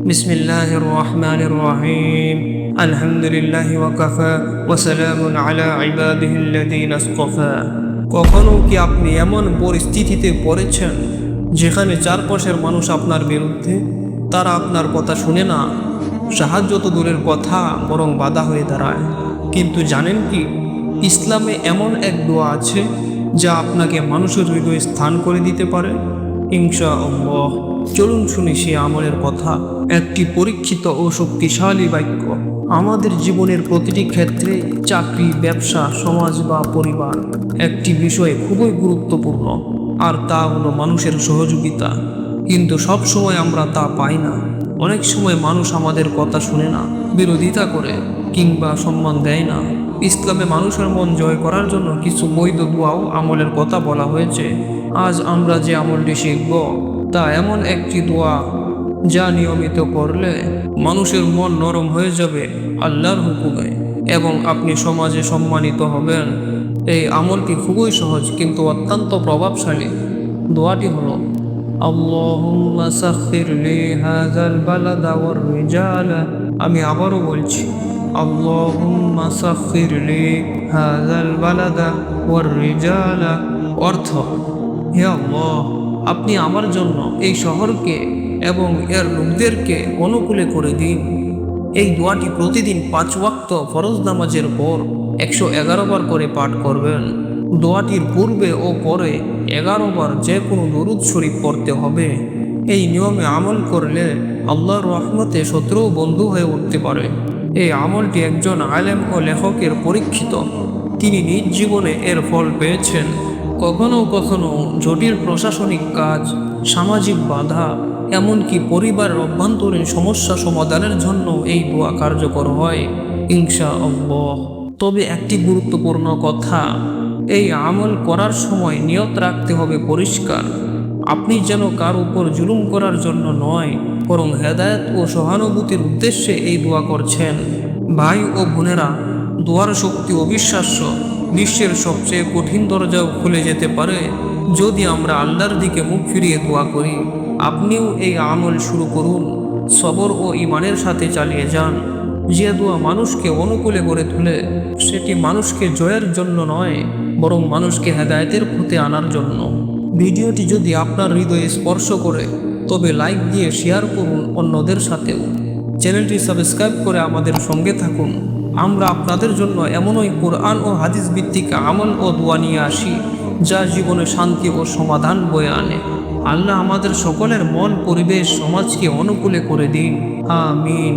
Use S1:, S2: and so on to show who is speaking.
S1: বিসমিল্লাহির রহমানির রহিম। আলহামদুলিল্লাহি ওয়া কাফা ওয়া সালামুন আলা ইবাদিহিল্লাযীনা ইসতাফা। কখনো কি আপনি এমন পরিস্থিতিতে পড়েছেন যেখানে চারপাশের মানুষ আপনার বিরুদ্ধে? তারা আপনার কথা শুনে না, সাহায্য তো দূরের কথা, বরং বাধা হয়ে দাঁড়ায়। কিন্তু জানেন কি, ইসলামে এমন এক দোয়া আছে যা আপনাকে মানুষের হৃদয়ে স্থান করে দিতে পারে ইনশাআল্লাহ। চলুন শুনি সে আমলের কথা। একটি পরীক্ষিত ও শক্তিশালী বাক্য আমাদের জীবনের প্রতিটি ক্ষেত্রে, চাকরি, ব্যবসা, সমাজ বা পরিবার, একটি বিষয় খুবই গুরুত্বপূর্ণ, আর তা হলো মানুষের সহযোগিতা। কিন্তু সব সময় আমরা তা পাই না। অনেক সময় মানুষ আমাদের কথা শুনে না, বিরোধিতা করে, কিংবা সম্মান দেয় না। ইসলামে মানুষের মন জয় করার জন্য কিছু বৈধ দোয়া ও আমলের কথা বলা হয়েছে। আজ আমরা যে আমলটি শিখব তা এমন একটি দোয়া যা নিয়মিত করলে মানুষের মন নরম হয়ে যাবে আল্লাহর হুকুমে, এবং আপনি সমাজে সম্মানিত হবেন। এই আমলটি খুবই সহজ কিন্তু অত্যন্ত প্রভাবশালী। দোয়াটি হলো, আল্লাহুম্মা সাখির লি হাযাল বালাদা ওয়ার রিজালা। আমি আবারও বলছি, আল্লাহুম্মা সাখির লি হাযাল বালাদা ওয়ার রিজালা। অর্থ, হে আল্লাহ, আপনি আমার জন্য এই শহরকে এবং এর লোকদেরকে অনুকূলে করে দিন। এই দোয়াটি প্রতিদিন 5 ওয়াক্ত ফরজ নামাজের পর 111 বার করে পাঠ করবেন। দোয়াটির পূর্বে ও পরে 11 বার যে কোনো দরুদ শরীফ পড়তে হবে। এই নিয়মে আমল করলে আল্লাহর রহমতে শত্রু বন্ধু হয়ে উঠতে পারে। এই আমলটি একজন আলেম ও লেখকের পরীক্ষিত, তিনি নিজ জীবনে এর ফল পেয়েছেন। কখনো কখনো জটিল প্রশাসনিক কাজ, সামাজিক বাধা, এমনকি পরিবারের অভ্যন্তরীণ সমস্যা সমাধানের জন্য এই দোয়া কার্যকর হয় ইনশাআল্লাহ। তবে একটি গুরুত্বপূর্ণ কথা, এই আমল করার সময় নিয়ত রাখতে হবে পরিষ্কার। আপনি যেন কার উপর জুলুম করার জন্য নয়, বরং হেদায়েত ও সহানুভূতির উদ্দেশ্যে এই দোয়া করছেন। ভাই ও বোনেরা, দোয়ার শক্তি অবিশ্বাস্য। বিশ্বের সবচেয়ে কঠিন দরজাও খুলে যেতে পারে যদি আমরা আল্লাহর দিকে মুখ ফিরিয়ে দোয়া করি। আপনিও এই আমল শুরু করুন, সবর ও ঈমানের সাথে চালিয়ে যান। যে দোয়া মানুষকে অনুকূলে গড়ে তোলে, সেটি মানুষকে জয়ের জন্য নয়, বরং মানুষকে হেদায়েতের পথে আনার জন্য। ভিডিওটি যদি আপনার হৃদয়ে স্পর্শ করে, তবে লাইক দিয়ে শেয়ার করুন অন্যদের সাথেও। চ্যানেলটি সাবস্ক্রাইব করে আমাদের সঙ্গে থাকুন। আমরা আপনাদের জন্য এমনই কোরআন ও হাদিস ভিত্তিক আমল ও দোয়া নিয়ে আসি যা জীবনে শান্তি ও সমাধান বয়ে আনে। আল্লাহ আমাদের সকলের মন, পরিবেশ, সমাজকে অনুকূলে করে দিন। আমিন।